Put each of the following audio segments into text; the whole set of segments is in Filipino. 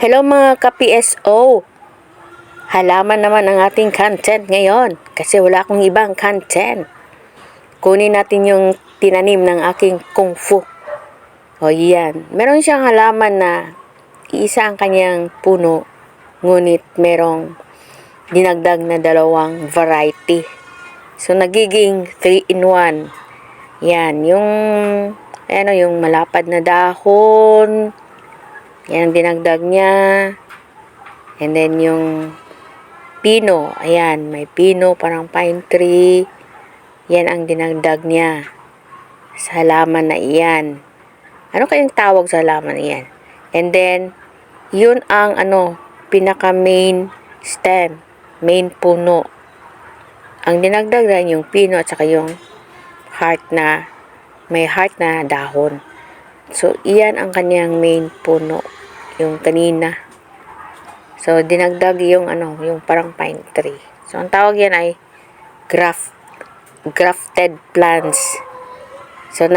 Hello mga ka-PSO! Halaman naman ang ating content ngayon kasi wala akong ibang content. Kunin natin yung tinanim ng aking kung fu. O yan, meron siyang halaman na iisa ang kanyang puno, ngunit merong dinagdag na dalawang variety. So nagiging 3-in-1. Yan, yung malapad na dahon, yan ang dinagdag niya. And then yung pino, ayan, may pino, parang pine tree. Yan ang dinagdag niya sa halaman na iyan. Ano kayang tawag sa halaman na iyan? And then, yun ang pinaka main stem, main puno. Ang dinagdag rin yung pino at saka yung may heart na dahon. So, iyan ang kanyang main puno, yung kanina. So, dinagdag yung parang pine tree. So, ang tawag yan ay grafted plants. So,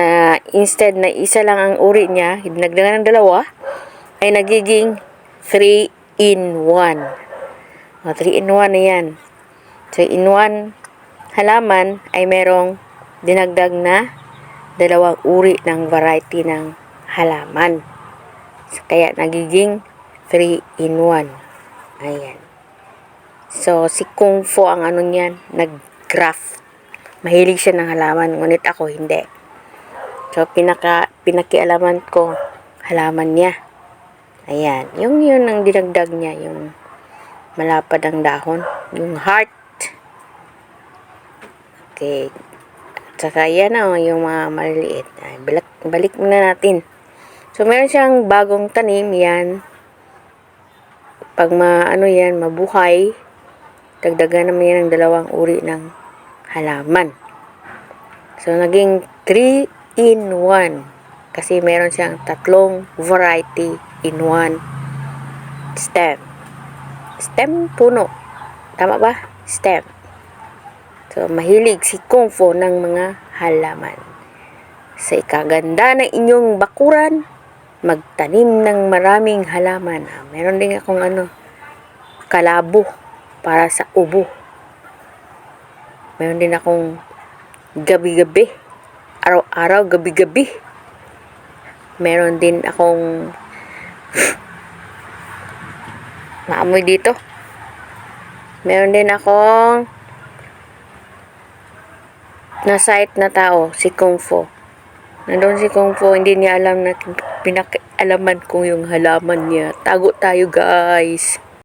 instead na isa lang ang uri niya, dinagdagan ng dalawa, ay nagiging 3-in-1. O, 3-in-1 na yan. So, in one halaman ay merong dinagdag na dalawang uri ng variety ng halaman. So, kaya nagiging 3-in-1. Ayan. So, si Kung Fu ang niyan, nag-graft. Mahilig siya ng halaman, ngunit ako hindi. So, pinakialaman ko halaman niya. Ayan. Yun ang dinagdag niya, yung malapad ang dahon. Yung heart. Okay. At saka yan yung mga maliliit. Ay, balik muna natin. So, meron siyang bagong tanim, yan. Pag mabuhay, dagdagan naman yan ng dalawang uri ng halaman. So, naging 3-in-1. Kasi meron siyang tatlong variety in one stem. Stem, puno. Tama ba? Stem. So, mahilig si Kung Fu ng mga halaman. Sa ikaganda ng inyong bakuran, magtanim ng maraming halaman. Meron din akong kalabo para sa ubo. Meron din akong gabi-gabi. Araw-araw, gabi-gabi. Meron din akong maamoy dito. Meron din akong na-sight na tao, si Kung Fu. Nandun si Kung Fu, hindi niya alam na pinakialaman kong yung halaman niya. Tago tayo, guys.